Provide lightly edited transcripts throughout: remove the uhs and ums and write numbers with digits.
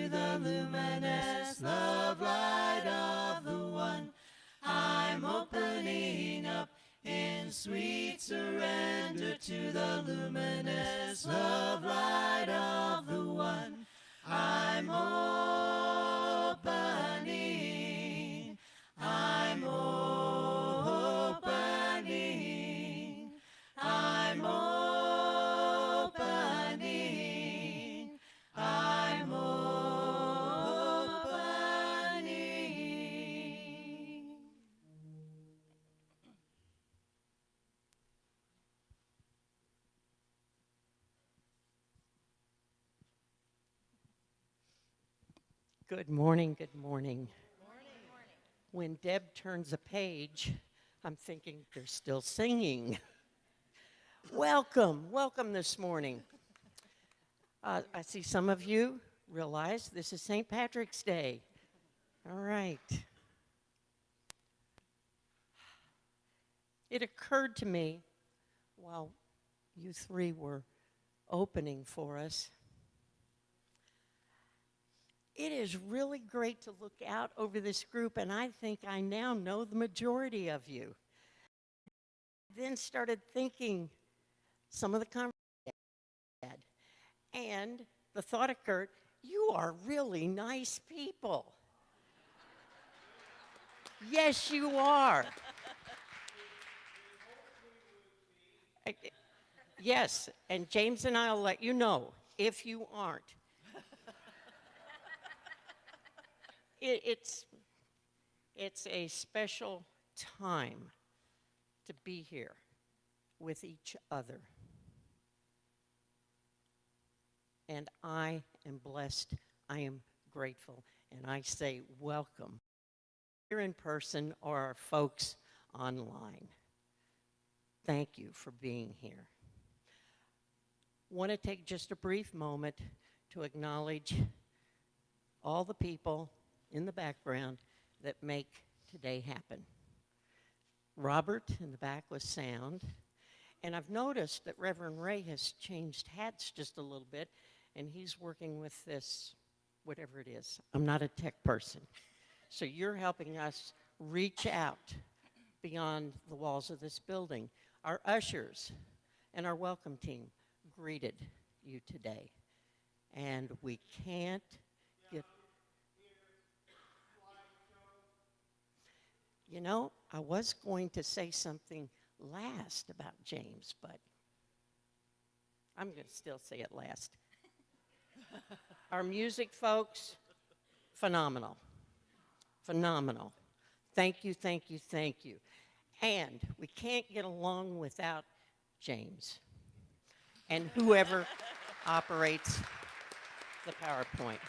to the luminous love light of the one. I'm opening up in sweet surrender to the luminous love light of the one. I'm opening, I'm opening, I'm opening, I'm opening. Good morning, good morning. When Deb turns a page, I'm thinking they're still singing. Welcome this morning. I see some of you realize this is St. Patrick's Day. All right. It occurred to me while you three were opening for us, it is really great to look out over this group, and I think I now know the majority of you. Then started thinking some of the conversations I had, and the thought occurred, you are really nice people. Yes, you are. Yes, and James and I will let you know if you aren't. It's a special time to be here with each other. And I am blessed, I am grateful, and I say welcome here in person or our folks online. Thank you for being here. Want to take just a brief moment to acknowledge all the people in the background that make today happen. Robert in the back with sound, and I've noticed that Rev Ray has changed hats just a little bit, and he's working with this, whatever it is. I'm not a tech person. So you're helping us reach out beyond the walls of this building. Our ushers and our welcome team greeted you today, and we can't get... You know, I was going to say something last about James, but I'm going to still say it last. Our music folks, phenomenal. Phenomenal. Thank you, thank you, thank you. And we can't get along without James and whoever operates the PowerPoint.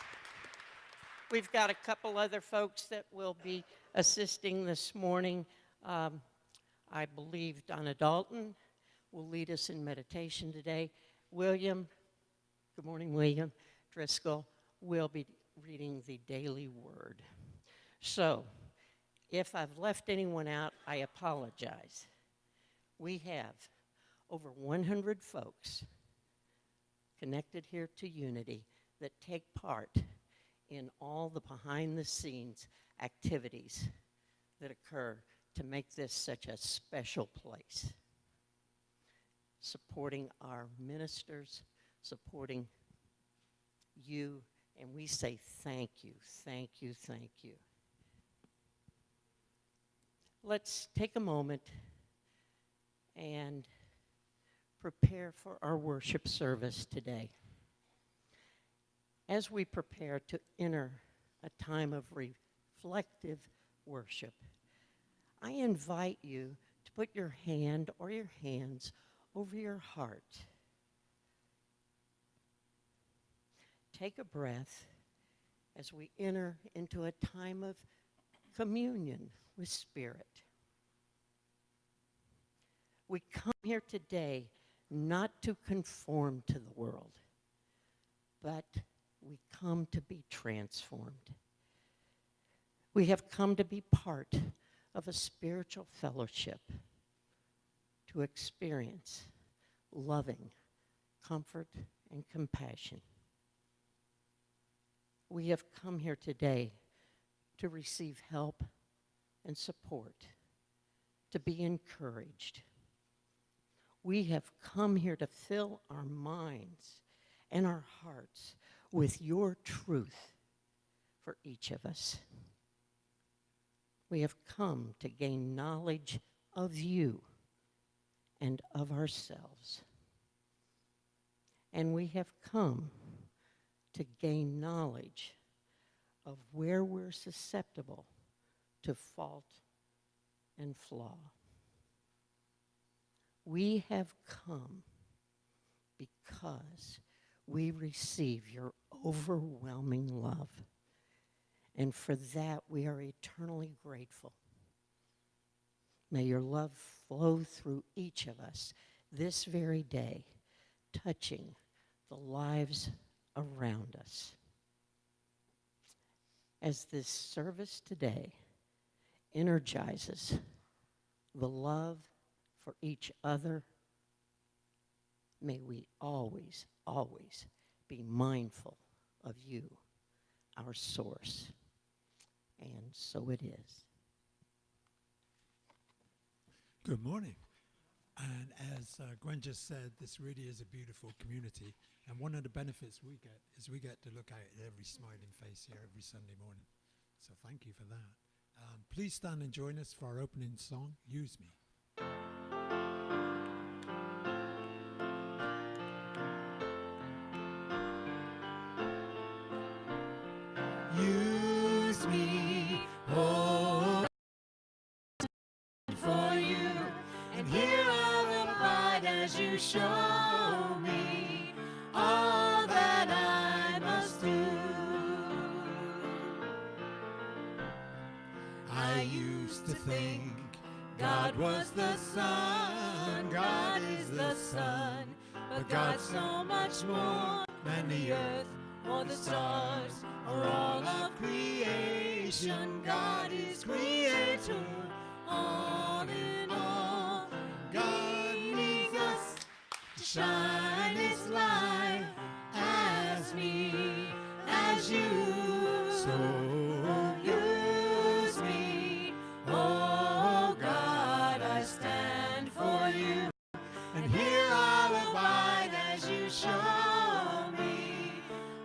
We've got a couple other folks that will be assisting this morning. I believe Donna Dalton will lead us in meditation today. William, good morning, William Driscoll, will be reading the daily word. So, if I've left anyone out, I apologize. We have over 100 folks connected here to Unity that take part in all the behind-the-scenes activities that occur to make this such a special place. Supporting our ministers, supporting you, and we say thank you, thank you, thank you. Let's take a moment and prepare for our worship service today. As we prepare to enter a time of reflective worship, I invite you to put your hand or your hands over your heart. Take a breath as we enter into a time of communion with Spirit. We come here today not to conform to the world, but we come to be transformed. We have come to be part of a spiritual fellowship, to experience loving comfort and compassion. We have come here today to receive help and support, to be encouraged. We have come here to fill our minds and our hearts with your truth for each of us. We have come to gain knowledge of you and of ourselves. And we have come to gain knowledge of where we're susceptible to fault and flaw. We have come because we receive your overwhelming love. And for that, we are eternally grateful. May your love flow through each of us this very day, touching the lives around us. As this service today energizes the love for each other, may we always, always be mindful of you, our source. And so it is. Good morning. And as Gwen just said, this really is a beautiful community. And one of the benefits we get is we get to look at every smiling face here every Sunday morning. So thank you for that. Please stand and join us for our opening song, Use Me. Use me, oh, for you, and here I'll abide as you show me all that I must do. I used to think God was the sun, God is the sun, but God's so much more than the earth or the stars or all of creation. God is creator, all in all. God needs us to shine His light as me, as you. So use me, oh God, I stand for you, and here I'll abide as you show me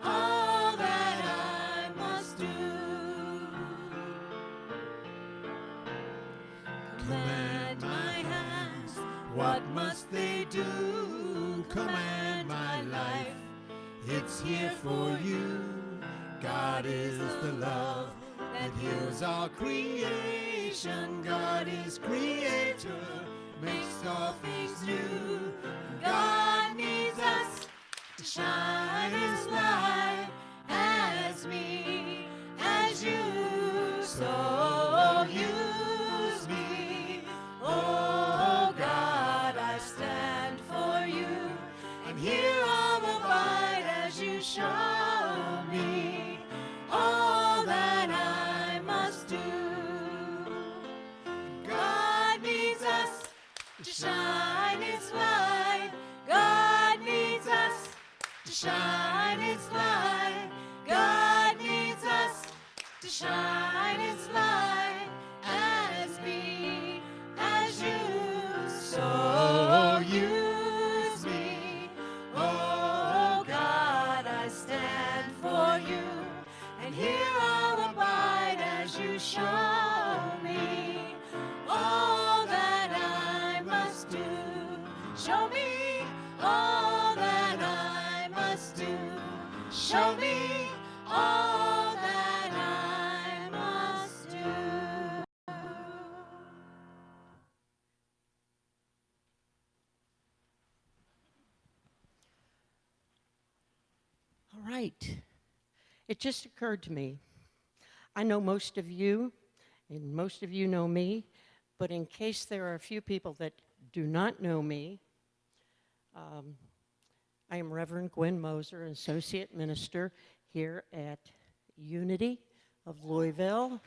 all that I must do. Command my hands, what must they do? Command my life, it's here for you. God is the love that heals all creation. God is creator, makes all things new. God needs us to shine His light as me, as you. So use me, oh God, I stand for you, and here I'll abide as you show me all that I must do. God needs us to shine His light. God needs us to shine His light. God needs us to shine His light as me, as you. So use me, oh God, I stand for you, and here I'll abide as you show me all that I must do. Show me all that I must do. Show me all that I must do. All right. It just occurred to me. I know most of you, and most of you know me, but in case there are a few people that do not know me, I am Reverend Gwen Moser, Associate Minister here at Unity of Louisville.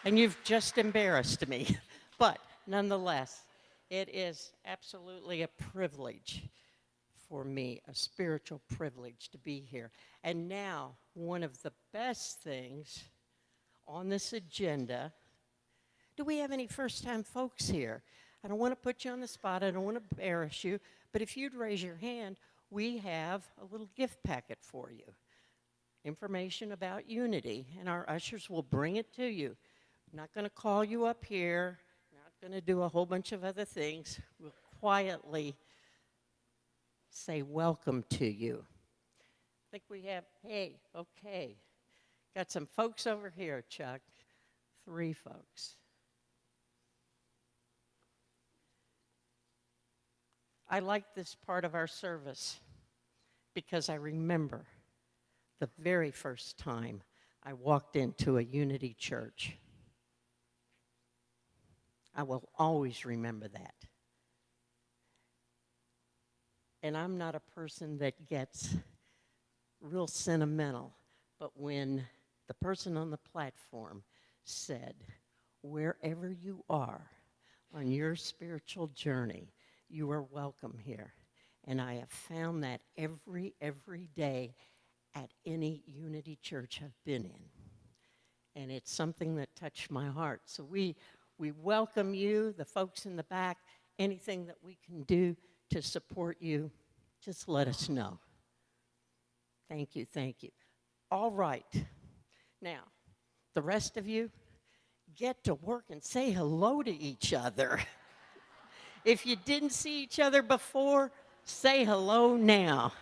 And you've just embarrassed me, but nonetheless, it is absolutely a privilege for me a spiritual privilege to be here. And now, one of the best things on this agenda, do we have any first-time folks here? I don't want to put you on the spot. I don't want to embarrass you. But if you'd raise your hand, we have a little gift packet for you. Information about Unity, and our ushers will bring it to you. I'm not going to call you up here. Not going to do a whole bunch of other things. We'll quietly say welcome to you. I think we have, hey, okay. Got some folks over here, Chuck. 3 folks. I like this part of our service because I remember the very first time I walked into a Unity church. I will always remember that. And I'm not a person that gets real sentimental, but when the person on the platform said, wherever you are on your spiritual journey, you are welcome here. And I have found that every day at any Unity church I've been in. And it's something that touched my heart. So we welcome you, the folks in the back. Anything that we can do to support you, just let us know. Thank you, thank you. All right. Now, the rest of you, get to work and say hello to each other. If you didn't see each other before, say hello now.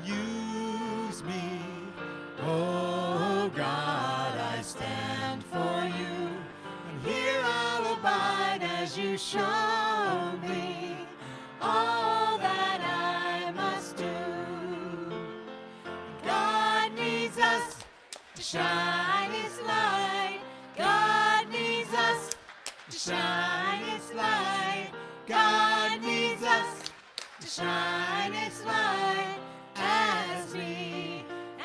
Use me, oh God, I stand for you, and here I'll abide as you show me all that I must do. God needs us to shine His light. God needs us to shine His light. God needs us to shine His light.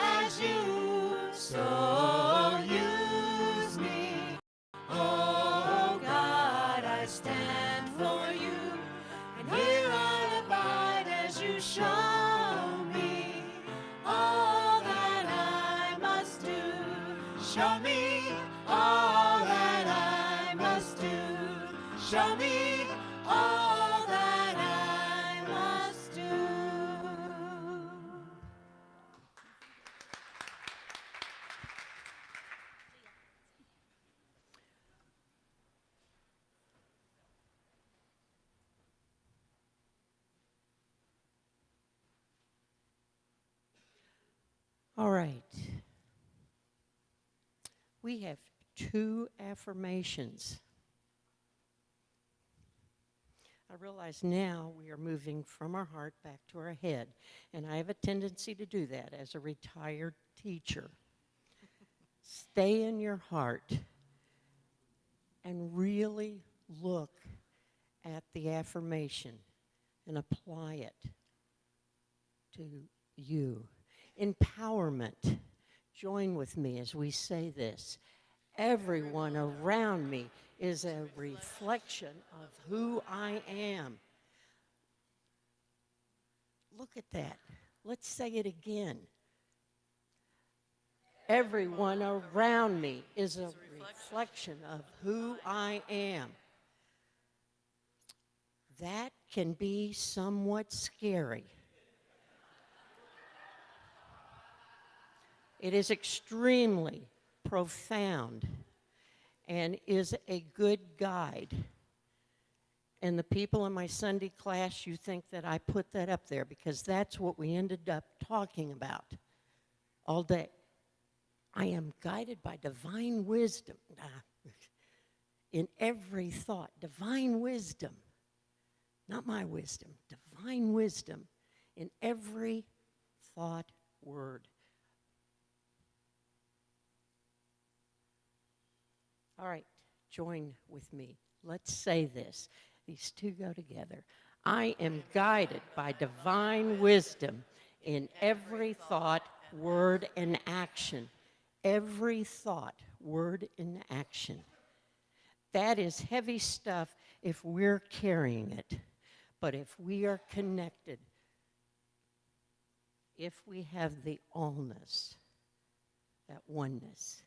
As you so use me, oh God, I stand for you, and here I'll abide as you show me all that I must do. Show me all that I must do. Show me all that I must do. All right. We have 2 affirmations. I realize now we are moving from our heart back to our head, and I have a tendency to do that as a retired teacher. Stay in your heart and really look at the affirmation and apply it to you. Empowerment. Join with me as we say this. Everyone around me is a reflection of who I am. Look at that. Let's say it again. Everyone around me is a reflection of who I am. That can be somewhat scary. It is extremely profound and is a good guide. And the people in my Sunday class, you think that I put that up there because that's what we ended up talking about all day. I am guided by divine wisdom in every thought. Divine wisdom, not my wisdom, divine wisdom in every thought, word. All right, join with me. Let's say this. These two go together. I am guided by divine wisdom in every thought, word, and action. Every thought, word, and action. That is heavy stuff if we're carrying it. But if we are connected, if we have the allness, that oneness,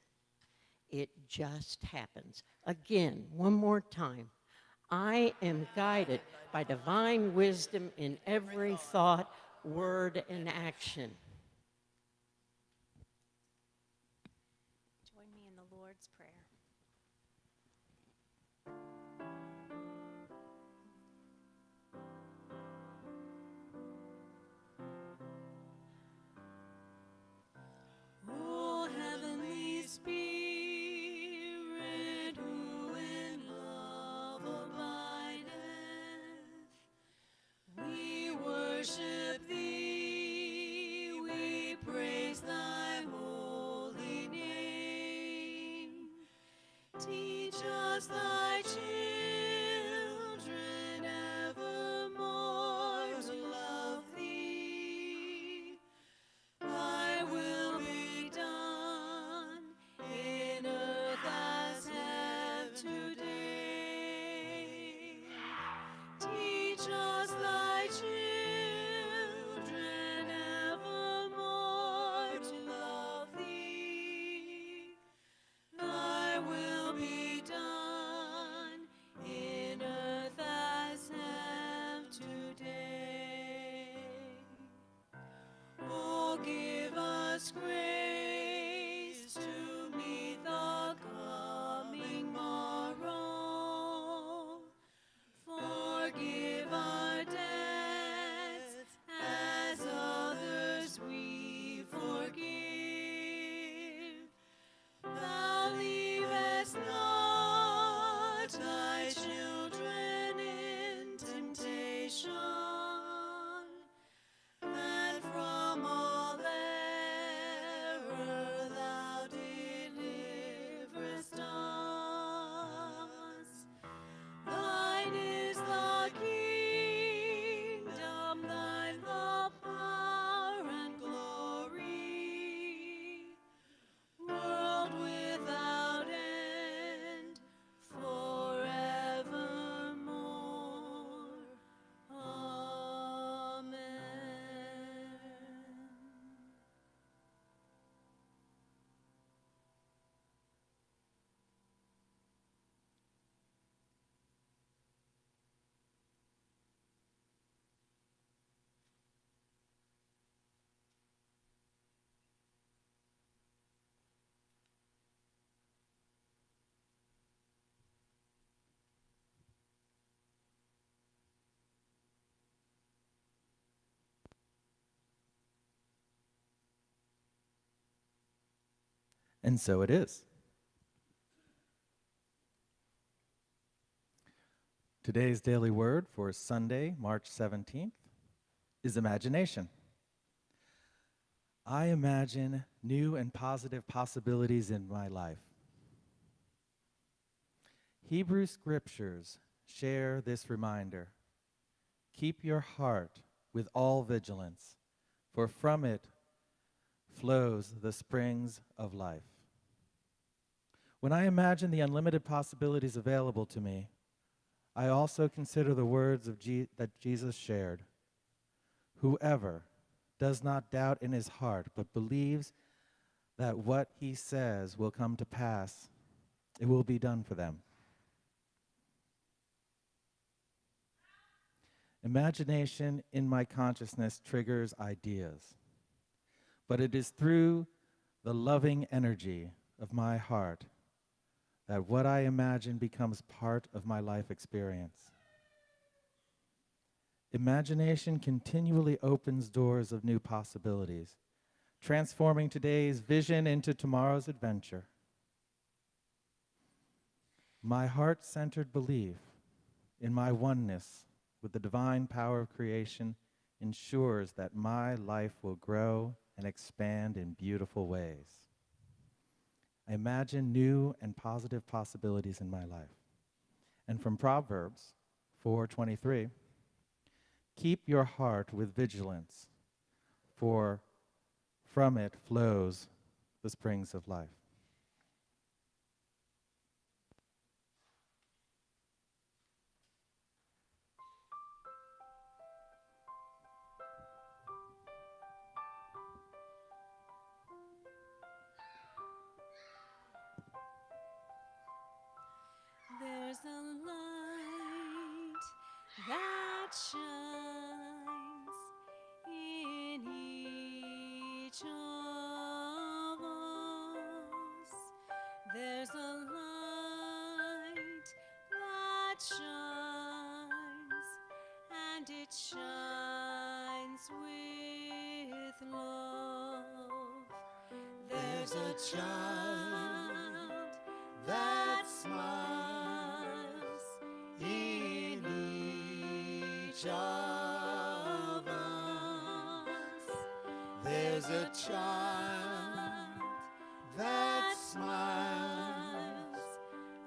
it just happens. Again, one more time. I am guided by divine wisdom in every thought, word, and action. Join me in the Lord's Prayer. O heavenly Spirit, who in love abideth, we worship thee, we praise thy holy name. Teach us thy children evermore to love thee. Thy will be done in earth as heaven today. Teach us thy children evermore to love thee. Thy will be done in earth as heaven today. Oh, give us grace to meet the coming morrow. Forgive our debts as others we forgive. Thou leavest not thy children in temptation, and from all error thou deliverest us. Thine is the kingdom, thine the power and glory, world without end, forevermore. Amen. And so it is. Today's daily word for Sunday, March 17th, is imagination. I imagine new and positive possibilities in my life. Hebrew scriptures share this reminder. Keep your heart with all vigilance, for from it flows the springs of life. When I imagine the unlimited possibilities available to me, I also consider the words that Jesus shared. Whoever does not doubt in his heart, but believes that what he says will come to pass, it will be done for them. Imagination in my consciousness triggers ideas, but it is through the loving energy of my heart that what I imagine becomes part of my life experience. Imagination continually opens doors of new possibilities, transforming today's vision into tomorrow's adventure. My heart-centered belief in my oneness with the divine power of creation ensures that my life will grow and expand in beautiful ways. I imagine new and positive possibilities in my life. And from Proverbs 4:23, keep your heart with vigilance, for from it flows the springs of life. There's a light that shines in each of us. There's a light that shines, and it shines with love. There's a child that smiles in each of us. There's a child that smiles,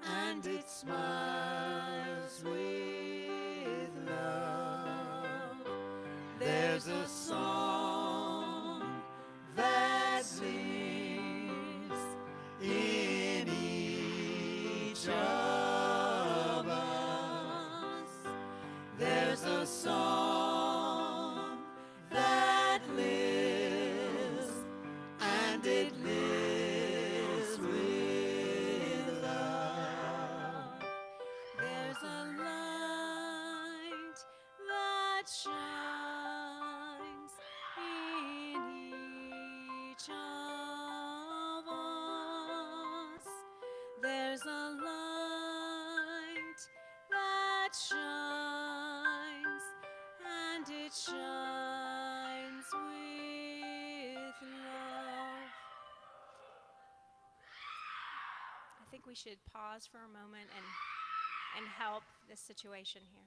and it smiles with love. There's a song that lives in each of us. There's a song that lives, and it lives with love. There's a light that shines in each of us. There's a light that shines, and it shines with love. I think we should pause for a moment and help this situation here.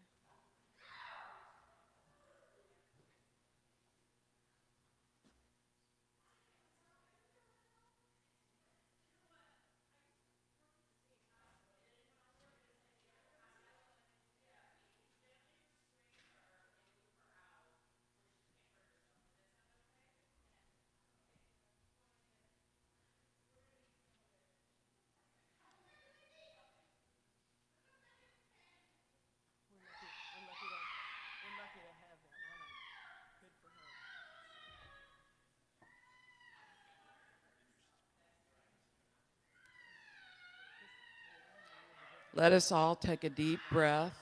Let us all take a deep breath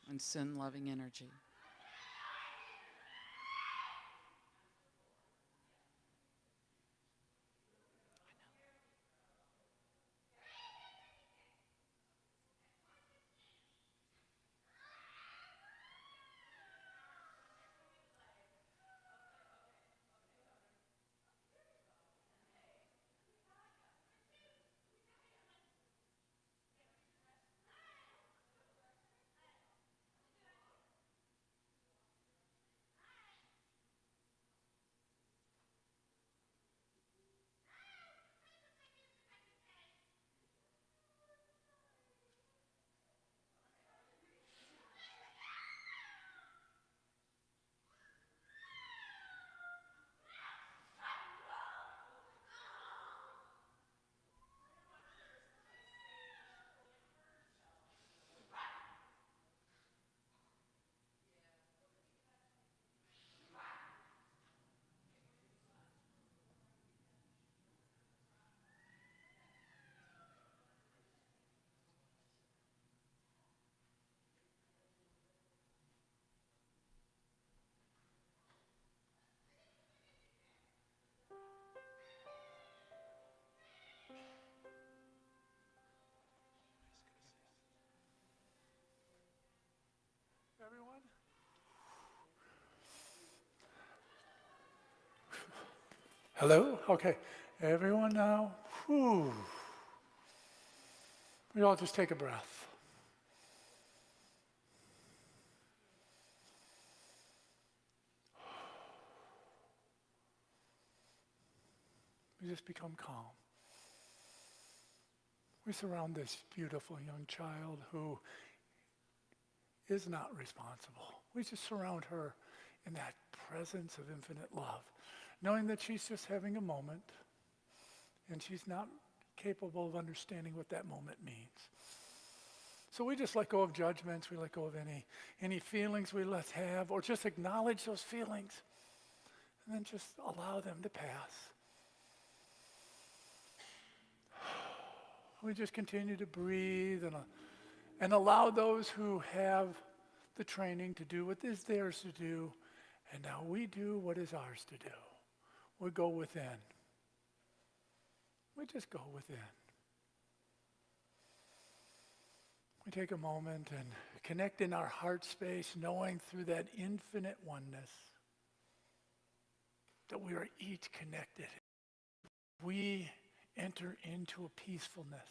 and send loving energy. Hello? Okay. Everyone now? Whew. We all just take a breath. We just become calm. We surround this beautiful young child who is not responsible. We just surround her in that presence of infinite love, knowing that she's just having a moment and she's not capable of understanding what that moment means. So we just let go of judgments, we let go of any feelings we let have, or just acknowledge those feelings and then just allow them to pass. We just continue to breathe and allow those who have the training to do what is theirs to do, and now we do what is ours to do. We go within. We just go within. We take a moment and connect in our heart space, knowing through that infinite oneness that we are each connected. We enter into a peacefulness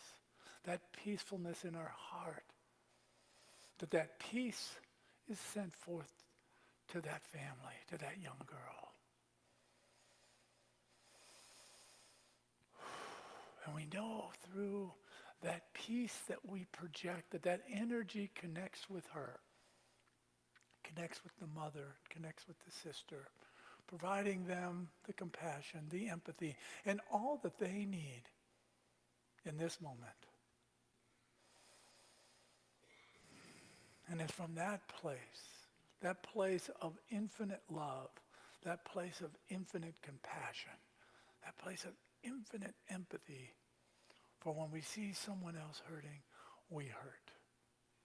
in our heart, that peace is sent forth to that family, to that young girl. And we know through that peace that we project, that energy connects with her, connects with the mother, connects with the sister, providing them the compassion, the empathy, and all that they need in this moment. And it's from that place of infinite love, that place of infinite compassion, that place of infinite empathy, for when we see someone else hurting, we hurt.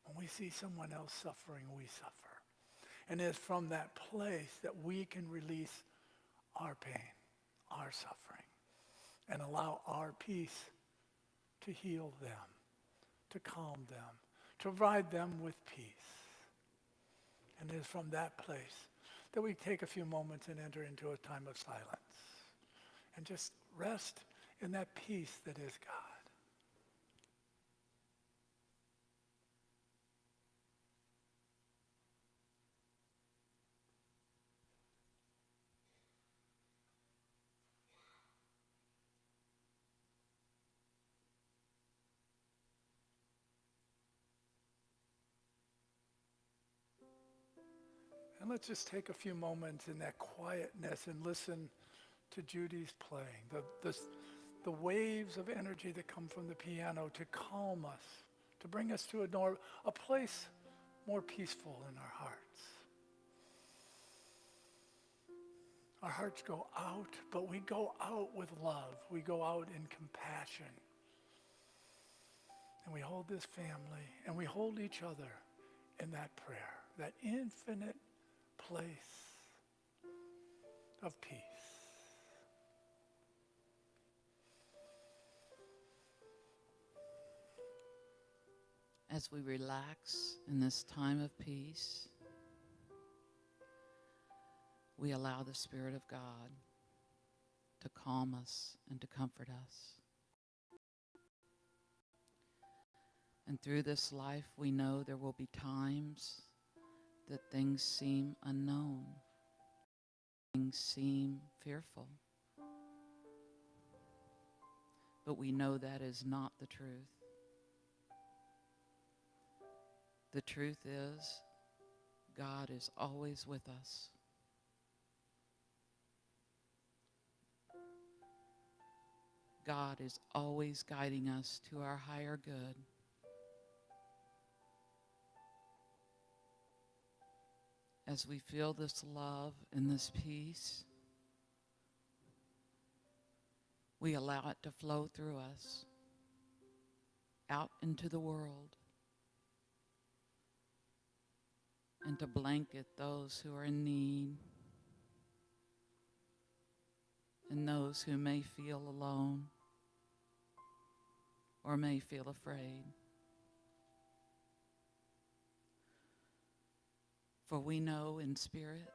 When we see someone else suffering, we suffer. And it's from that place that we can release our pain, our suffering, and allow our peace to heal them, to calm them, to provide them with peace. And it is from that place that we take a few moments and enter into a time of silence and just rest in that peace that is God. And let's just take a few moments in that quietness and listen to Judy's playing, the waves of energy that come from the piano to calm us, to bring us to a place more peaceful in our hearts. Our hearts go out, but we go out with love. We go out in compassion. And we hold this family, and we hold each other in that prayer, that infinite place of peace. As we relax in this time of peace, we allow the Spirit of God to calm us and to comfort us. And through this life, we know there will be times that things seem unknown, things seem fearful. But we know that is not the truth. The truth is, God is always with us. God is always guiding us to our higher good. As we feel this love and this peace, we allow it to flow through us, out into the world, and to blanket those who are in need and those who may feel alone or may feel afraid. For we know in spirit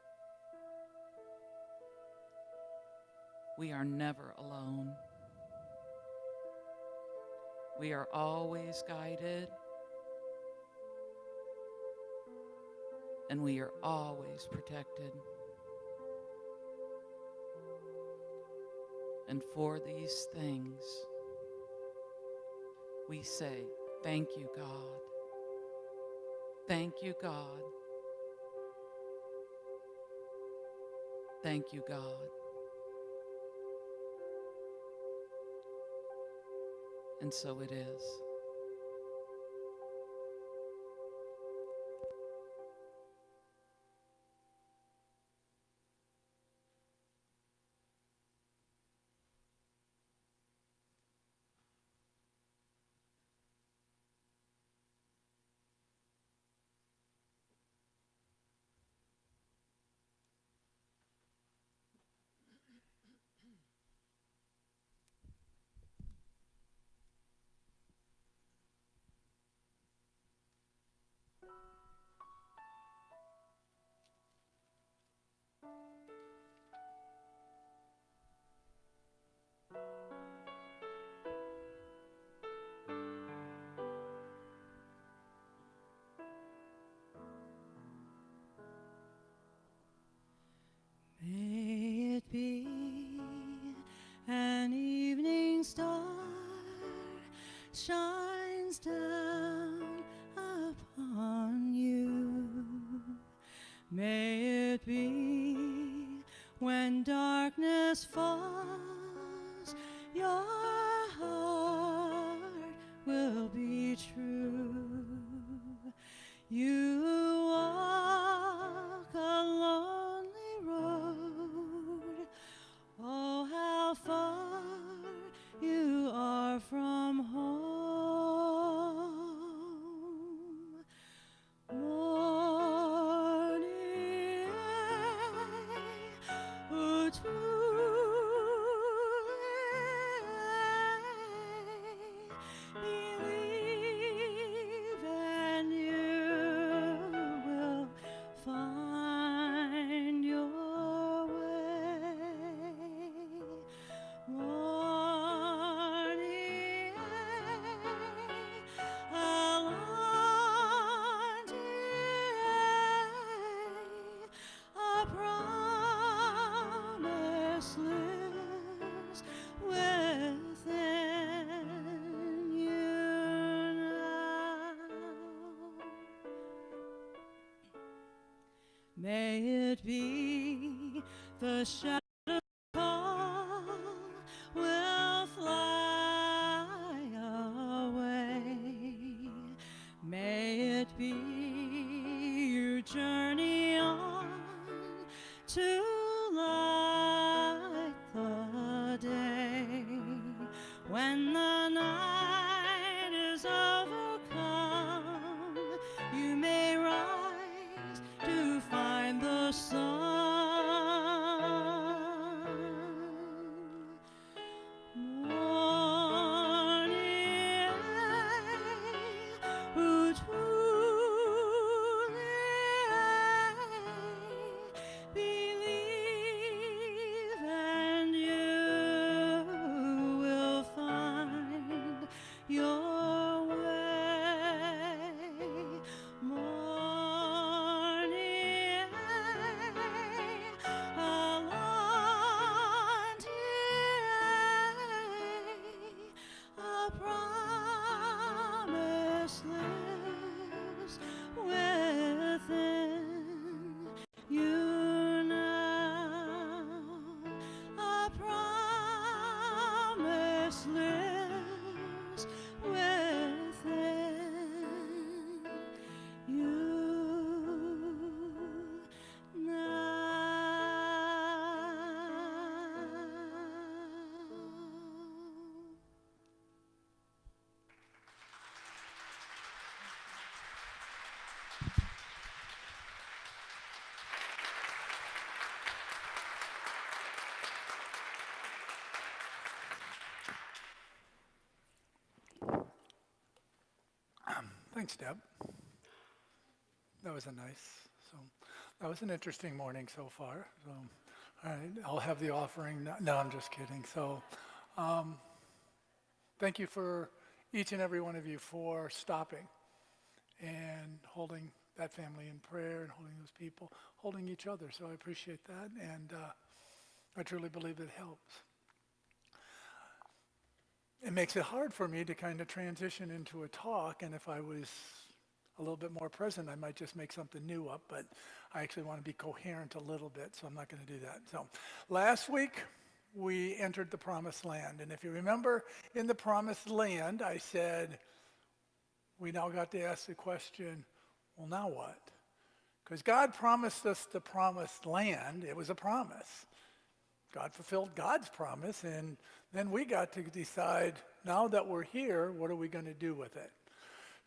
we are never alone. We are always guided, and we are always protected. And for these things, we say, thank you, God. Thank you, God. Thank you, God. And so it is. May it be an evening star shines down upon you. May it be when darkness falls, your heart will be true. You walk a lonely road. Oh, how far you are from home. Morning, oh, believe and you will find your way. Morning, along a promise lives within you now. May it be the shadow call will fly away. May it be your journey on to light the day. When the night is overcome, you may rise to find the sun. Morning, who truly believe, and you will find your way. Morning, along a promise lives within you now. A promise lives within you now. Thanks, Deb. That was that was an interesting morning so far. So All right, I'll have the offering. No, I'm just kidding. So thank you for each and every one of you for stopping and holding that family in prayer and holding those people, holding each other. So I appreciate that, and I truly believe it helps. It makes it hard for me to kind of transition into a talk, and if I was a little bit more present, I might just make something new up, but I actually want to be coherent a little bit, so I'm not going to do that. So last week, we entered the promised land, and if you remember, in the promised land, I said, we now got to ask the question, well, now what? Because God promised us the promised land. It was a promise. God fulfilled God's promise, and then we got to decide, now that we're here, what are we going to do with it?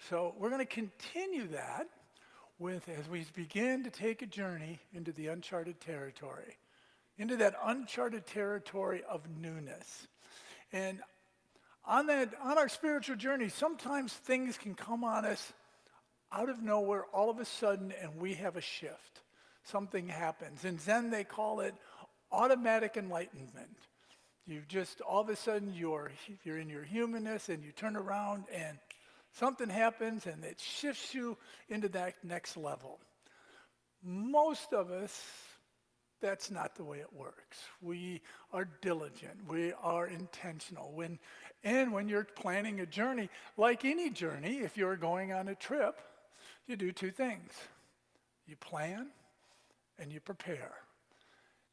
So we're going to continue that as we begin to take a journey into the uncharted territory, into that uncharted territory of newness. And on our spiritual journey, sometimes things can come on us out of nowhere all of a sudden, and we have a shift. Something happens. In Zen, they call it automatic enlightenment. You just, all of a sudden, you're in your humanness, and you turn around, and something happens, and it shifts you into that next level. Most of us, that's not the way it works. We are diligent. We are intentional. When you're planning a journey, like any journey, if you're going on a trip, you do two things. You plan and you prepare.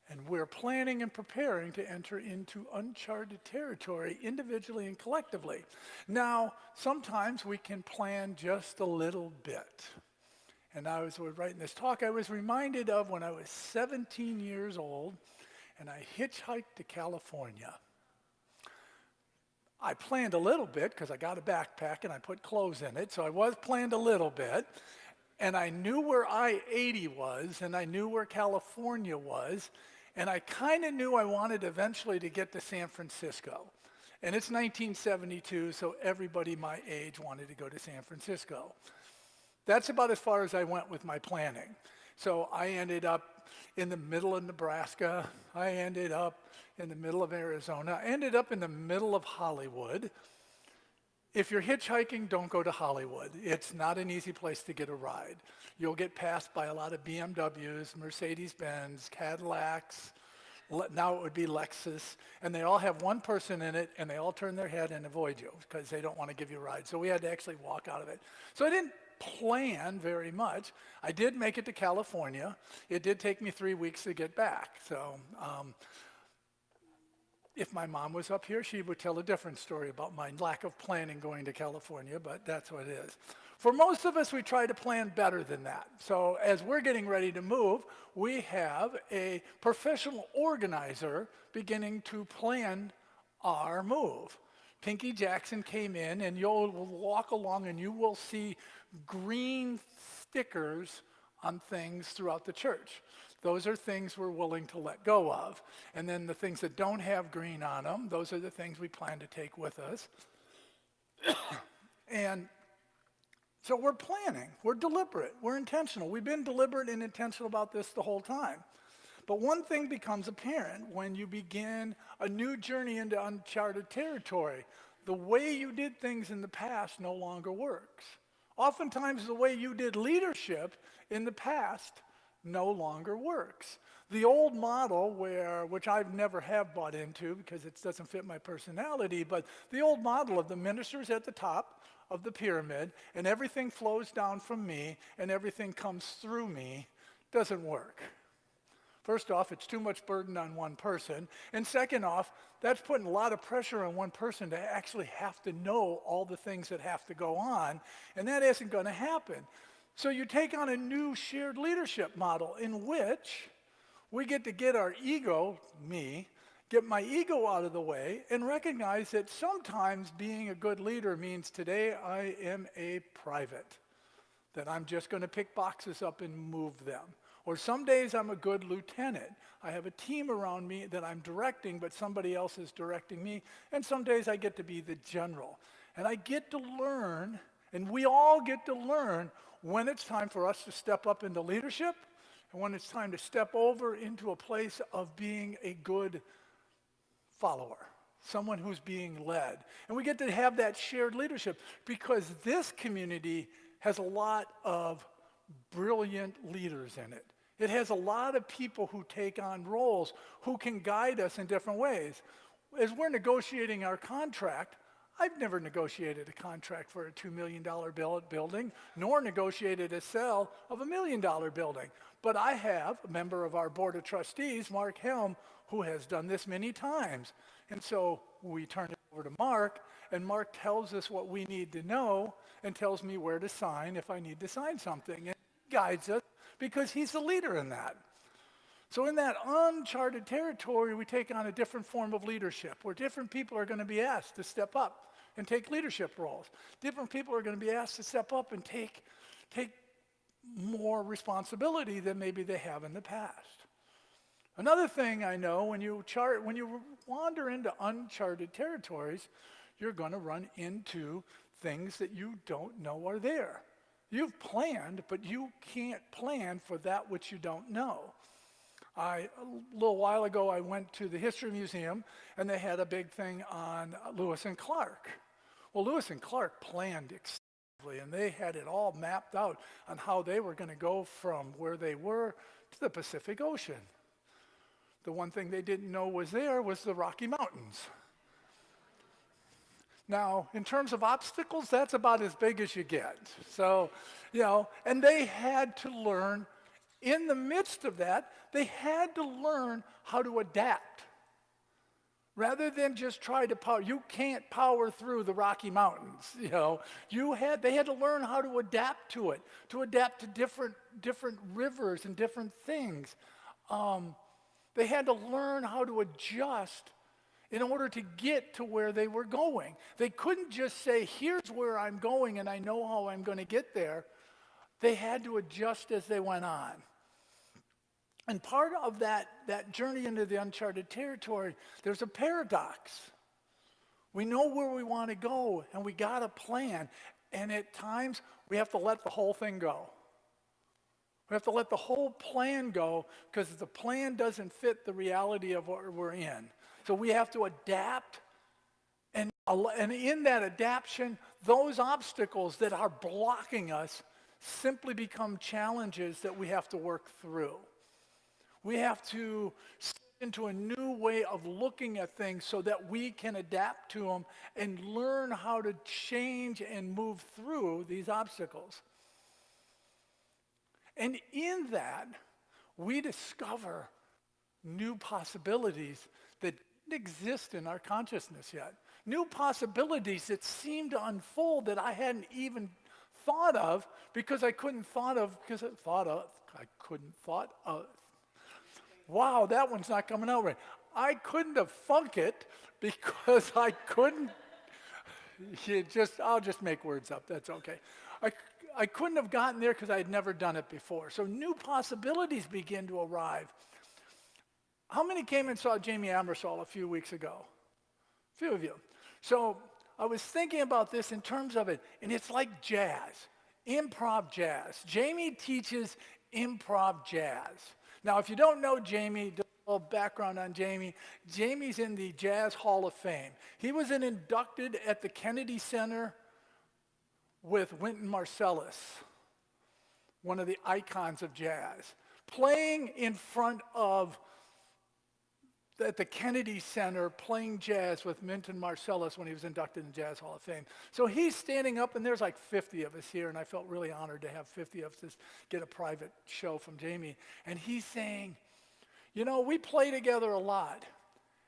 And we're planning and preparing to enter into uncharted territory individually and collectively. Now, sometimes we can plan just a little bit. And I was writing this talk, I was reminded of when I was 17 years old and I hitchhiked to California. I planned a little bit because I got a backpack and I put clothes in it, so I was planned a little bit. And I knew where I-80 was, and I knew where California was, and I kind of knew I wanted eventually to get to San Francisco. And it's 1972, so everybody my age wanted to go to San Francisco. That's about as far as I went with my planning. So I ended up in the middle of Nebraska. I ended up in the middle of Arizona. I ended up in the middle of Hollywood. If you're hitchhiking, don't go to Hollywood. It's not an easy place to get a ride. You'll get passed by a lot of BMWs, Mercedes-Benz, Cadillacs, now it would be Lexus, and they all have one person in it, and they all turn their head and avoid you because they don't want to give you a ride. So we had to actually walk out of it. So I didn't plan very much. I did make it to California. It did take me 3 weeks to get back. So if my mom was up here, she would tell a different story about my lack of planning going to California, but that's what it is. For most of us, we try to plan better than that. So as we're getting ready to move, we have a professional organizer beginning to plan our move. Pinky Jackson came in, and you'll walk along and you will see green stickers on things throughout the church. Those are things we're willing to let go of. And then the things that don't have green on them, those are the things we plan to take with us. And so we're planning, we're deliberate, we're intentional. We've been deliberate and intentional about this the whole time. But one thing becomes apparent when you begin a new journey into uncharted territory. The way you did things in the past no longer works. Oftentimes the way you did leadership in the past no longer works. The old model which I've never have bought into because it doesn't fit my personality, but the old model of the ministers at the top of the pyramid and everything flows down from me and everything comes through me doesn't work. First off, it's too much burden on one person. And second off, that's putting a lot of pressure on one person to actually have to know all the things that have to go on. And that isn't going to happen. So you take on a new shared leadership model in which we get our ego, get my ego out of the way and recognize that sometimes being a good leader means today I am a private, that I'm just going to pick boxes up and move them. Or some days I'm a good lieutenant. I have a team around me that I'm directing, but somebody else is directing me. And some days I get to be the general. And I get to learn, and we all get to learn when it's time for us to step up into leadership and when it's time to step over into a place of being a good follower, someone who's being led. And we get to have that shared leadership because this community has a lot of brilliant leaders in it. It has a lot of people who take on roles who can guide us in different ways. As we're negotiating our contract, I've never negotiated a contract for a $2 million building, nor negotiated a sale of a $1 million building. But I have a member of our board of trustees, Mark Helm, who has done this many times. And so we turn it over to Mark, and Mark tells us what we need to know and tells me where to sign if I need to sign something. And he guides us because he's the leader in that. So in that uncharted territory, we take on a different form of leadership where different people are going to be asked to step up and take leadership roles. Different people are going to be asked to step up and take more responsibility than maybe they have in the past. Another thing I know, when you wander into uncharted territories, you're going to run into things that you don't know are there. You've planned, but you can't plan for that which you don't know. A little while ago, I went to the History Museum, and they had a big thing on Lewis and Clark. Well, Lewis and Clark planned extensively, and they had it all mapped out on how they were going to go from where they were to the Pacific Ocean. The one thing they didn't know was there was the Rocky Mountains. Now, in terms of obstacles, that's about as big as you get. So, and they had to learn, in the midst of that, they had to learn how to adapt. Rather than just try to power, you can't power through the Rocky Mountains, They had to learn how to adapt to it, to adapt to different rivers and different things. They had to learn how to adjust in order to get to where they were going. They couldn't just say, here's where I'm going and I know how I'm going to get there. They had to adjust as they went on. And part of that journey into the uncharted territory, there's a paradox. We know where we want to go and we got a plan. And at times, we have to let the whole thing go. We have to let the whole plan go because the plan doesn't fit the reality of what we're in. So we have to adapt, and in that adaptation, those obstacles that are blocking us simply become challenges that we have to work through. We have to step into a new way of looking at things so that we can adapt to them and learn how to change and move through these obstacles. And in that, we discover new possibilities that didn't exist in our consciousness yet. New possibilities that seem to unfold that I hadn't even thought of because I couldn't thought of. Wow, that one's not coming out right. I couldn't have thunk it because I couldn't. I'll just make words up. That's okay. I couldn't have gotten there because I had never done it before. So new possibilities begin to arrive. How many came and saw Jamie Amersall a few weeks ago? A few of you. So I was thinking about this in terms of it, and it's like jazz, improv jazz. Jamie teaches improv jazz. Now, if you don't know Jamie, a little background on Jamie. Jamie's in the Jazz Hall of Fame. He was inducted at the Kennedy Center with Wynton Marsalis, one of the icons of jazz, playing in front of at the Kennedy Center, playing jazz with Wynton Marsalis when he was inducted in the Jazz Hall of Fame. So he's standing up, and there's like 50 of us here, and I felt really honored to have 50 of us get a private show from Jamie. And he's saying, we play together a lot,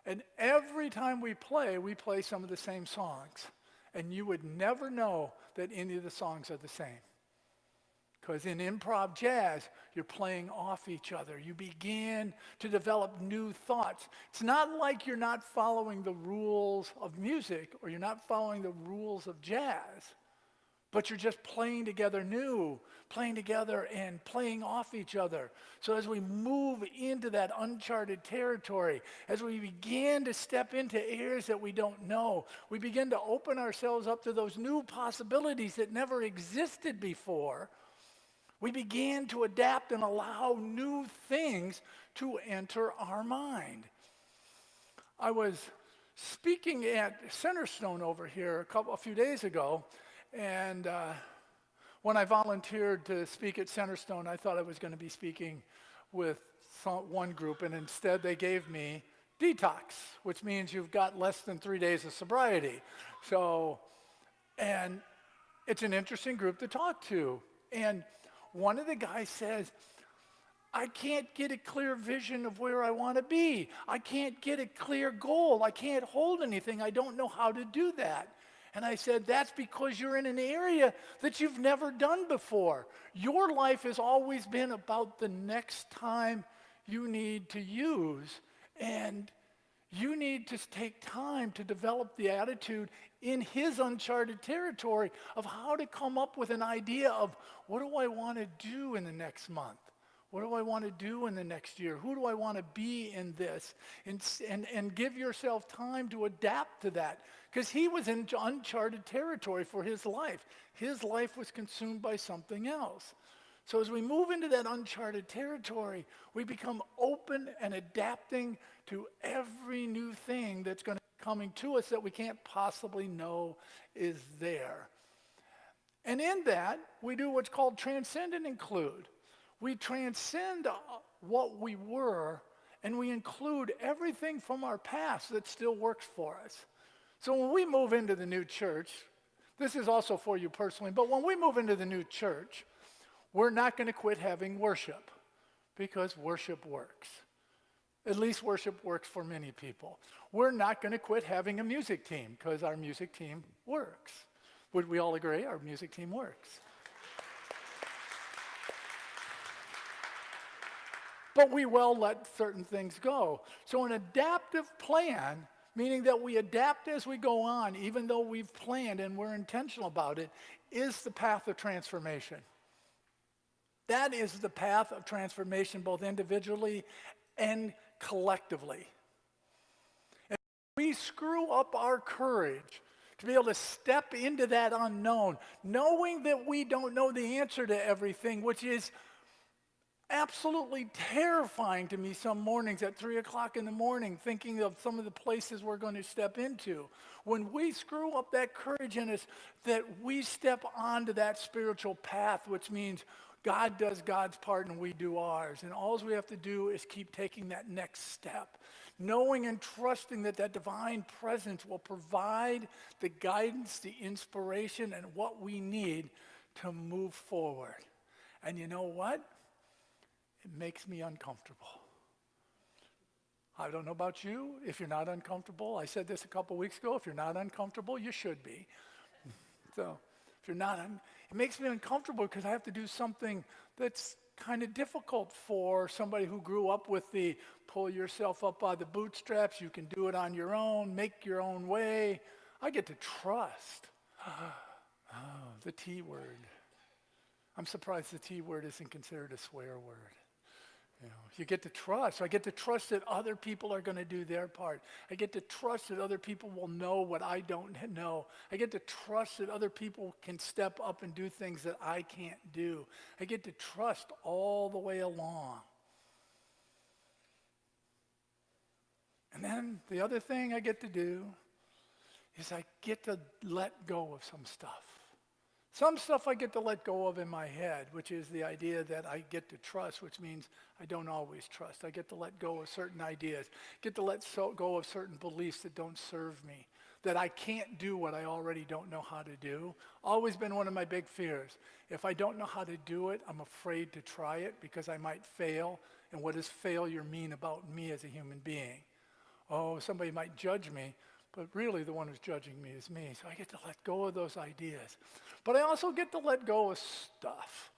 and every time we play some of the same songs, and you would never know that any of the songs are the same. Because in improv jazz, you're playing off each other. You begin to develop new thoughts. It's not like you're not following the rules of music or you're not following the rules of jazz, but you're just playing together playing together and playing off each other. So as we move into that uncharted territory, as we begin to step into areas that we don't know, we begin to open ourselves up to those new possibilities that never existed before. We began to adapt and allow new things to enter our mind. I was speaking at Centerstone over here a few days ago, and when I volunteered to speak at Centerstone, I thought I was going to be speaking with one group, and instead they gave me detox, which means you've got less than 3 days of sobriety. And it's an interesting group to talk to. And one of the guys says, I can't get a clear vision of where I want to be. I can't get a clear goal. I can't hold anything. I don't know how to do that. And I said, that's because you're in an area that you've never done before. Your life has always been about the next time you need to use. And you need to take time to develop the attitude in his uncharted territory of how to come up with an idea of what do I want to do in the next month? What do I want to do in the next year? Who do I want to be in this? And give yourself time to adapt to that. Because he was in uncharted territory for his life. His life was consumed by something else. So as we move into that uncharted territory, we become open and adapting to every new thing that's going to be coming to us that we can't possibly know is there. And in that, we do what's called transcend and include. We transcend what we were, and we include everything from our past that still works for us. So when we move into the new church, this is also for you personally, but when we move into the new church, we're not going to quit having worship because worship works. At least worship works for many people. We're not going to quit having a music team because our music team works. Would we all agree? Our music team works. But we will let certain things go. So an adaptive plan, meaning that we adapt as we go on, even though we've planned and we're intentional about it, is the path of transformation. That is the path of transformation, both individually and collectively. And we screw up our courage to be able to step into that unknown, knowing that we don't know the answer to everything, which is absolutely terrifying to me some mornings at 3 o'clock in the morning, thinking of some of the places we're going to step into. When we screw up that courage in us, that we step onto that spiritual path, which means God does God's part and we do ours. And all we have to do is keep taking that next step, knowing and trusting that that divine presence will provide the guidance, the inspiration, and what we need to move forward. And you know what? It makes me uncomfortable. I don't know about you. If you're not uncomfortable, I said this a couple weeks ago, if you're not uncomfortable, you should be. So if you're not, it makes me uncomfortable because I have to do something that's kind of difficult for somebody who grew up with the pull yourself up by the bootstraps, you can do it on your own, make your own way. I get to trust. The T word. I'm surprised the T word isn't considered a swear word. You know, you get to trust. I get to trust that other people are going to do their part. I get to trust that other people will know what I don't know. I get to trust that other people can step up and do things that I can't do. I get to trust all the way along. And then the other thing I get to do is I get to let go of some stuff. Some stuff I get to let go of in my head, which is the idea that I get to trust, which means I don't always trust. I get to let go of certain ideas, get to let go of certain beliefs that don't serve me, that I can't do what I already don't know how to do. Always been one of my big fears. If I don't know how to do it, I'm afraid to try it because I might fail. And what does failure mean about me as a human being? Oh, somebody might judge me, but really the one who's judging me is me. So I get to let go of those ideas. But I also get to let go of stuff.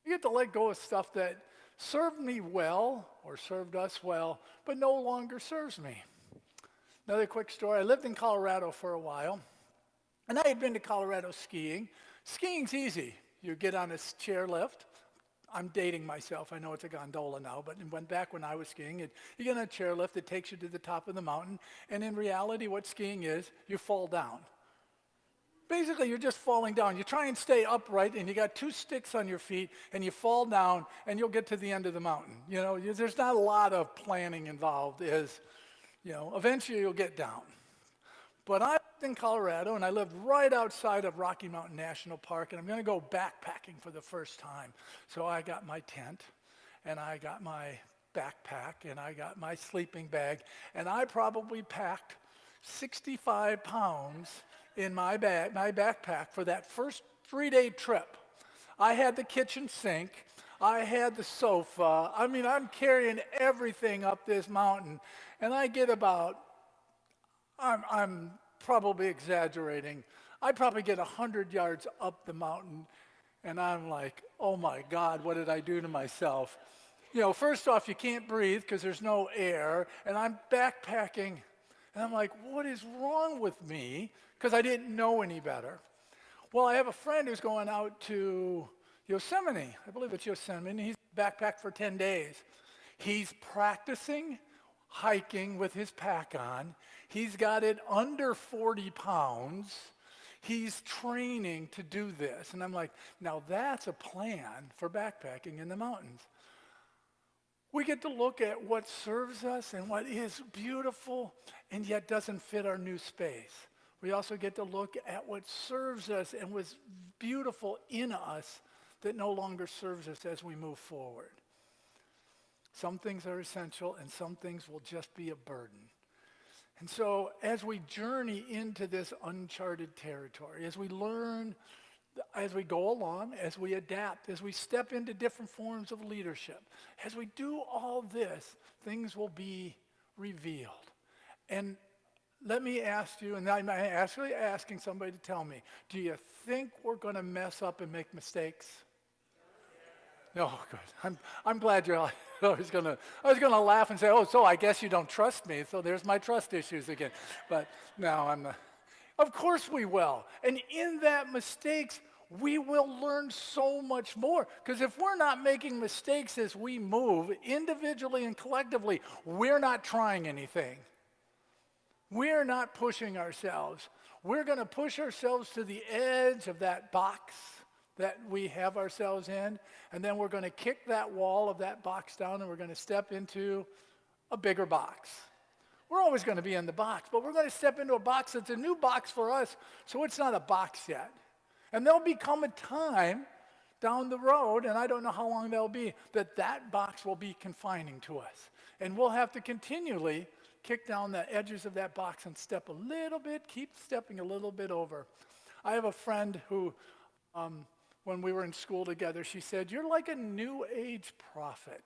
I get to let go of stuff that served me well or served us well, but no longer serves me. Another quick story. I lived in Colorado for a while, and I had been to Colorado skiing. Skiing's easy. You get on a chairlift. I'm dating myself. I know it's a gondola now, but back when I was skiing, you get on a chairlift that takes you to the top of the mountain, and in reality, what skiing is, you fall down. Basically, you're just falling down. You try and stay upright, and you got 2 sticks on your feet, and you fall down, and you'll get to the end of the mountain. You know, there's not a lot of planning involved. Eventually you'll get down. But I lived in Colorado, and I lived right outside of Rocky Mountain National Park, and I'm going to go backpacking for the first time. So I got my tent, and I got my backpack, and I got my sleeping bag, and I probably packed 65 pounds in my backpack for that first 3-day trip. I had the kitchen sink. I had the sofa. I mean, I'm carrying everything up this mountain, and I get about, I'm probably exaggerating, I probably get 100 yards up the mountain, and I'm like, oh my God, what did I do to myself? First off, you can't breathe because there's no air, and I'm backpacking, and I'm like, what is wrong with me? Because I didn't know any better. Well, I have a friend who's going out to Yosemite. I believe it's Yosemite. He's backpacked for 10 days. He's practicing hiking with his pack on. He's got it under 40 pounds. He's training to do this. And I'm like, now that's a plan for backpacking in the mountains. We get to look at what serves us and what is beautiful and yet doesn't fit our new space. We also get to look at what serves us and was beautiful in us that no longer serves us as we move forward. Some things are essential and some things will just be a burden. And so as we journey into this uncharted territory, as we learn, as we go along, as we adapt, as we step into different forms of leadership, as we do all this, things will be revealed. And let me ask you, and I'm actually asking somebody to tell me, do you think we're going to mess up and make mistakes? No, good. I'm glad you're. I was gonna laugh and say, oh, so I guess you don't trust me. So there's my trust issues again. But no, I'm not. Of course we will. And in that mistakes, we will learn so much more. Because if we're not making mistakes as we move individually and collectively, we're not trying anything. We're not pushing ourselves. We're going to push ourselves to the edge of that box that we have ourselves in, and then we're going to kick that wall of that box down, and we're going to step into a bigger box. We're always going to be in the box, but we're going to step into a box that's a new box for us, so it's not a box yet. And there'll become a time down the road, and I don't know how long that'll be, that box will be confining to us. And we'll have to continually kick down the edges of that box and step a little bit, keep stepping a little bit over. I have a friend who, when we were in school together, she said, you're like a new age prophet.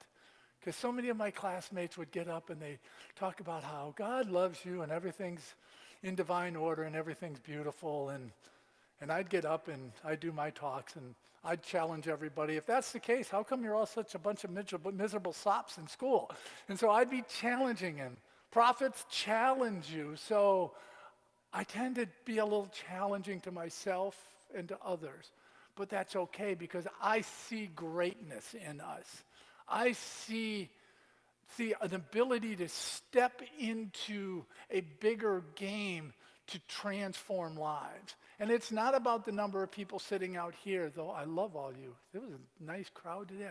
Because so many of my classmates would get up and they talk about how God loves you and everything's in divine order and everything's beautiful. And I'd get up and I'd do my talks and I'd challenge everybody. If that's the case, how come you're all such a bunch of miserable sops in school? And so I'd be challenging him. Prophets challenge you. So I tend to be a little challenging to myself and to others. But that's okay because I see greatness in us. I see an ability to step into a bigger game to transform lives. And it's not about the number of people sitting out here, though I love all you. It was a nice crowd today.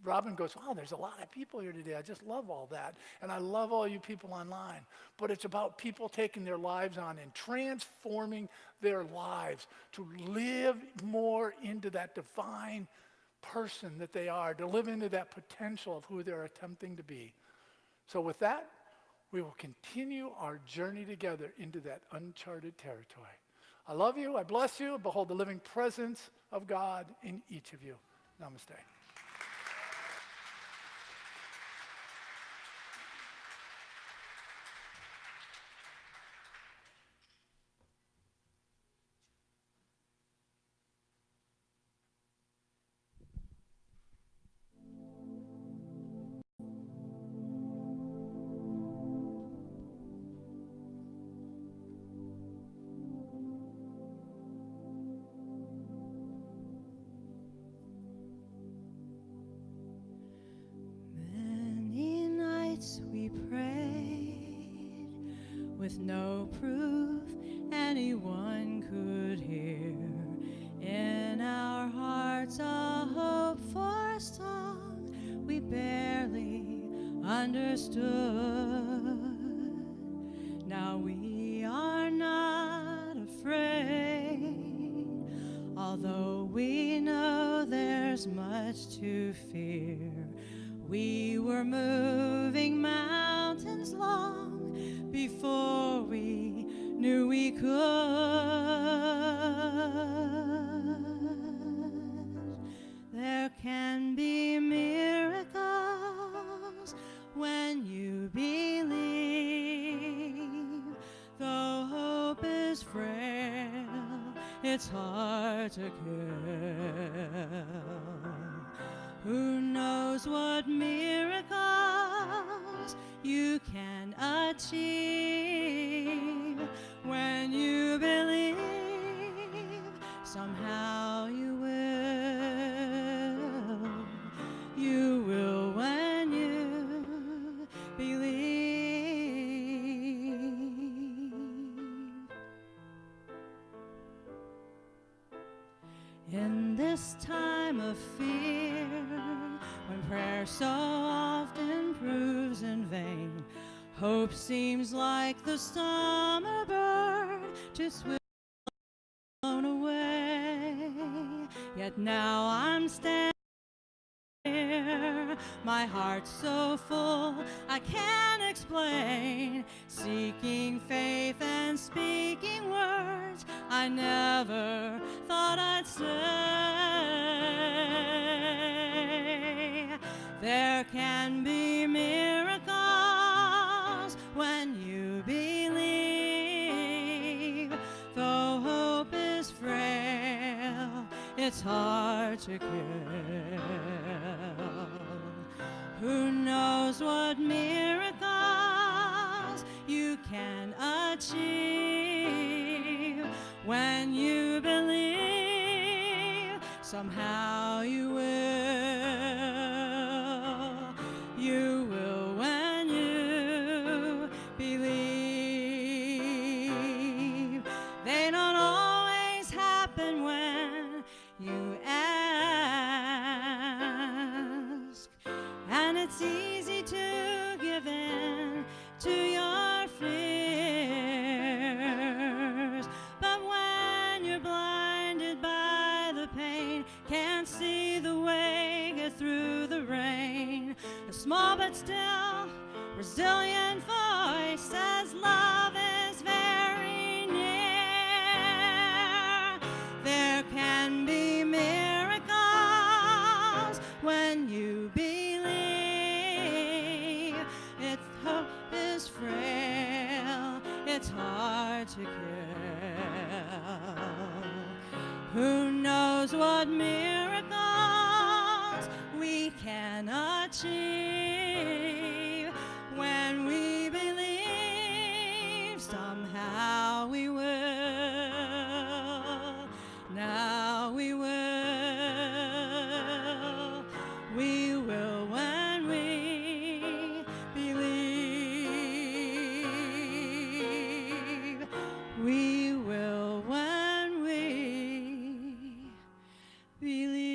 Robin goes, wow, there's a lot of people here today. I just love all that. And I love all you people online. But it's about people taking their lives on and transforming their lives to live more into that divine person that they are, to live into that potential of who they're attempting to be. So with that, we will continue our journey together into that uncharted territory. I love you. I bless you. Behold the living presence of God in each of you. Namaste. Many nights we prayed with no proof anyone could hear. understood. Now we are not afraid, although we know there's much to fear. We were moving mountains long before we knew we could. There can be miracles when you believe. Though hope is frail, it's hard to kill. Who knows what miracles you can achieve when you believe? Somehow you will. You will when you believe. In this time of fear, when prayer so often proves in vain, hope seems like the summer bird just blown away. Yet now I'm standing here, my heart's so full I can't explain, seeking faith and speaking words I never thought I'd say. There can be miracles when you believe. Though hope is frail, it's hard to kill. Who knows what miracles you can achieve when you believe? Somehow you will. You will when you believe. They don't always happen when you ask, and it's easy to give in to your fears. But when you're blinded by the pain, can't see the way, get through the rain, a small but still resilient voice says love is very near. There can be miracles when you believe. Its hope is frail, it's hard to kill. Who knows what miracles we can achieve when we believe? Somehow we will. Now we will. We will when we believe. We will when we believe.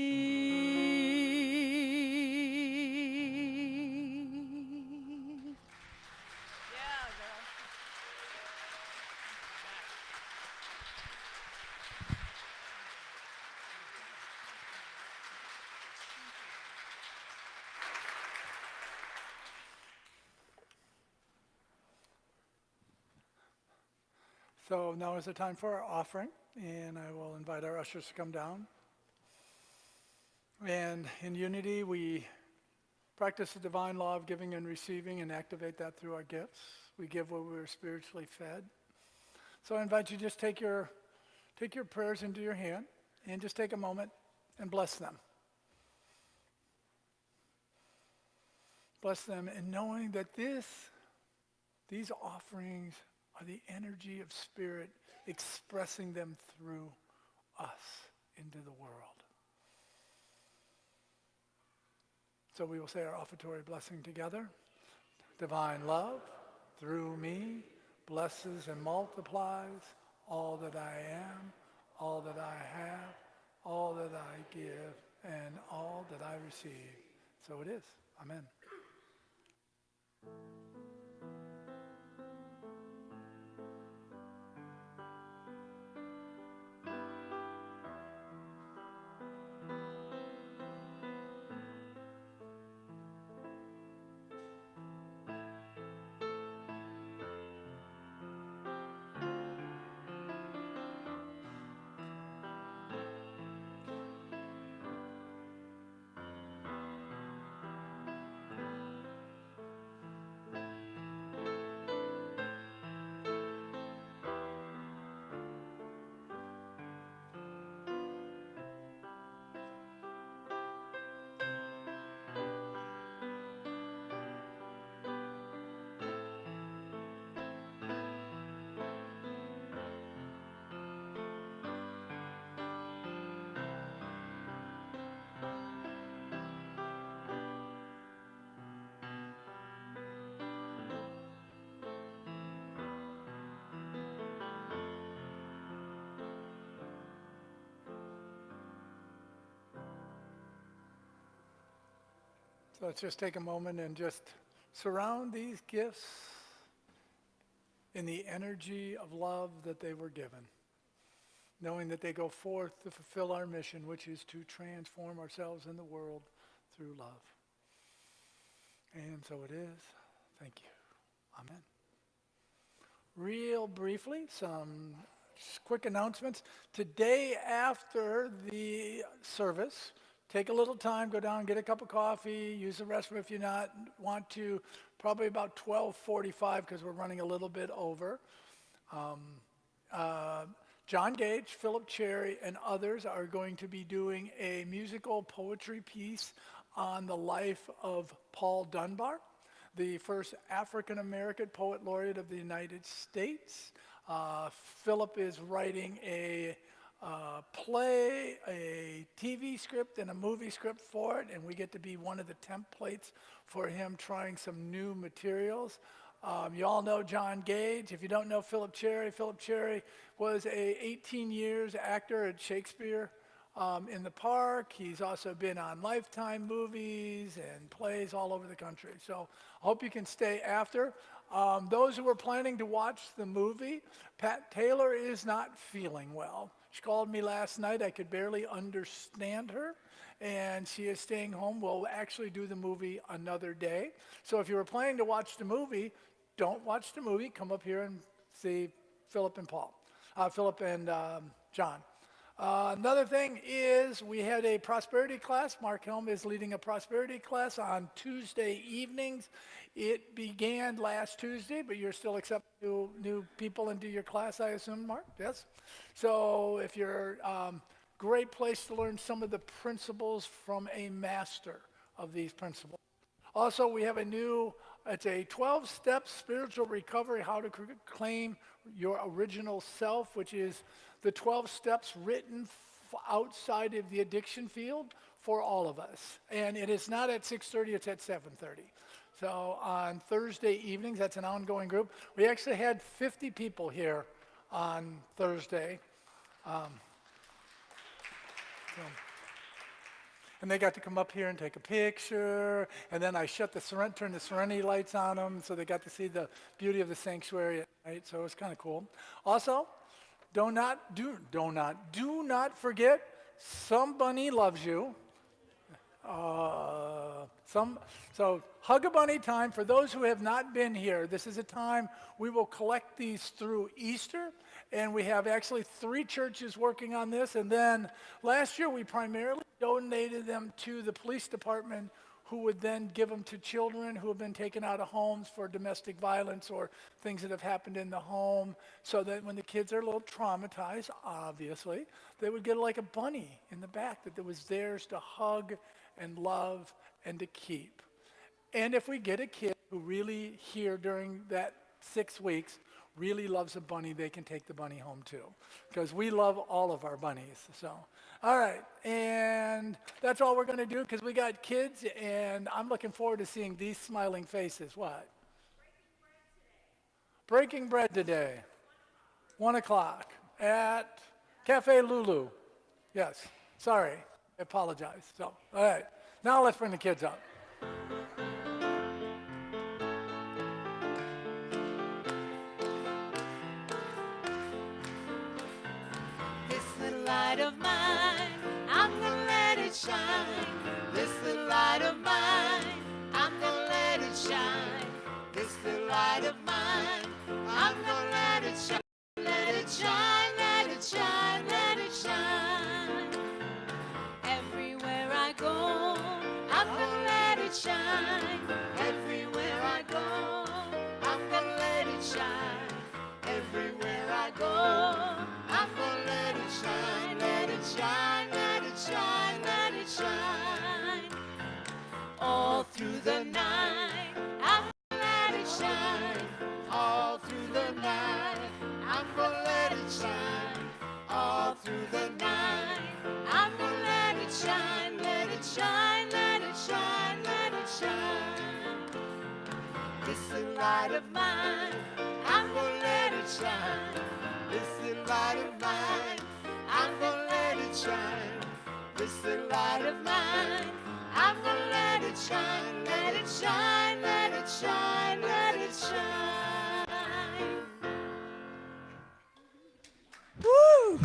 Yeah, girl. So now is the time for our offering, and I will invite our ushers to come down. And in unity, we practice the divine law of giving and receiving and activate that through our gifts. We give what we're spiritually fed. So I invite you to just take your prayers into your hand and just take a moment and bless them. Bless them in knowing that these offerings are the energy of Spirit expressing them through us into the world. So we will say our offertory blessing together. Divine love, through me, blesses and multiplies all that I am, all that I have, all that I give, and all that I receive. So it is. Amen. So let's just take a moment and just surround these gifts in the energy of love that they were given, knowing that they go forth to fulfill our mission, which is to transform ourselves in the world through love. And so it is. Thank you. Amen. Real briefly, some quick announcements. Today after the service, take a little time, go down, get a cup of coffee, use the restroom if you not want to, probably about 12:45 because we're running a little bit over. John Gage, Philip Cherry, and others are going to be doing a musical poetry piece on the life of Paul Dunbar, the first African-American poet laureate of the United States. Philip is writing a play, a TV script, and a movie script for it, and we get to be one of the templates for him trying some new materials. You all know John Gage. If you don't know Philip Cherry was a 18 years actor at Shakespeare in the Park. He's also been on Lifetime movies and plays all over the country. So I hope you can stay after. Those who are planning to watch the movie, Pat Taylor is not feeling well. She called me last night. I could barely understand her, and she is staying home. We'll actually do the movie another day. So if you were planning to watch the movie, don't watch the movie. Come up here and see Philip and John. Another thing is we had a prosperity class. Mark Helm is leading a prosperity class on Tuesday evenings. It began last Tuesday, but you're still accepting new people into your class, I assume, Mark? Yes? So if you're, great place to learn some of the principles from a master of these principles. Also, we have it's a 12-step spiritual recovery, how to claim your original self, which is the 12 steps written outside of the addiction field for all of us. And it is not at 6:30, it's at 7:30. So on Thursday evenings, that's an ongoing group. We actually had 50 people here on Thursday. And they got to come up here and take a picture, and then I turned the serenity lights on them, so they got to see the beauty of the sanctuary at night, so it was kind of cool. Also, do not forget, somebody loves you. So Hug a Bunny time, for those who have not been here, this is a time we will collect these through Easter, and we have actually 3 churches working on this, and then last year we primarily donated them to the police department, who would then give them to children who have been taken out of homes for domestic violence or things that have happened in the home, so that when the kids are a little traumatized, obviously, they would get like a bunny in the back that was theirs to hug and love and to keep. And if we get a kid who really here during that 6 weeks really loves a bunny, they can take the bunny home too, because we love all of our bunnies. So, all right, and that's all we're going to do because we got kids, and I'm looking forward to seeing these smiling faces. What? Breaking bread today, 1 o'clock at Cafe Lulu. Yes, sorry, I apologize. So, all right, now let's bring the kids up. light of mine, I'm gonna let it shine. This little light of mine, I'm gonna let it shine. This little light of mine, I'm gonna let it shine. Let it shine, let it shine, let it shine. Everywhere I go, I'm gonna let it shine. Everywhere I go, I'm gonna let it shine. Everywhere I go, I'm gonna let it shine. Let it shine, let it shine, let it shine. All through the night, I'm gonna let it shine. All through the night, I'm gonna let it shine. All through the night, I'm gonna let it shine. Let it shine, let it shine, let it shine. This little light of mine, I'm gonna let it shine. This little light of mine, I'm gonna let it shine. This little light of mine, I'm gonna let it shine. Let it shine, let it shine, let it shine. Woo!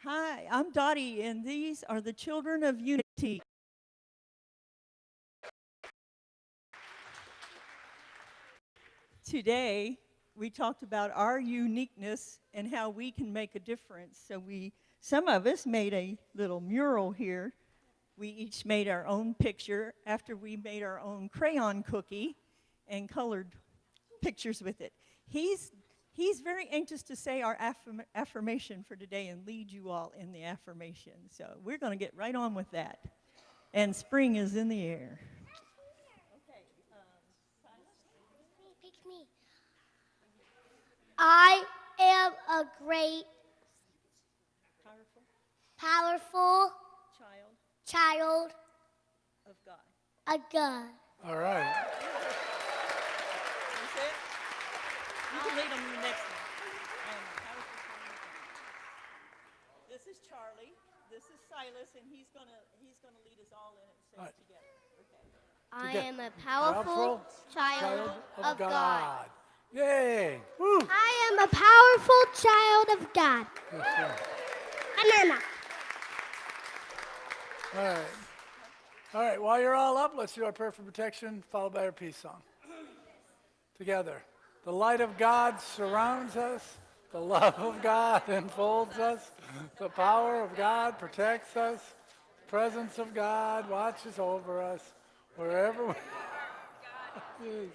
Hi, I'm Dottie, and these are the children of unity. Today, we talked about our uniqueness and how we can make a difference. So some of us made a little mural here. We each made our own picture after we made our own crayon cookie and colored pictures with it. He's very anxious to say our affirmation for today and lead you all in the affirmation. So we're going to get right on with that. And spring is in the air. Pick me. I am a great, powerful child Of God. of God. All right. That's it? You can lead them the next one. This is Charlie. This is Silas, and he's gonna lead us all in and say it together. Okay. I am a powerful child of God. Yay! Woo! I am a powerful child of God. Banana. All right. All right, while you're all up, let's do our prayer for protection, followed by our peace song. Together. The light of God surrounds us. The love of God enfolds us. The power of God protects us. The presence of God watches over us wherever we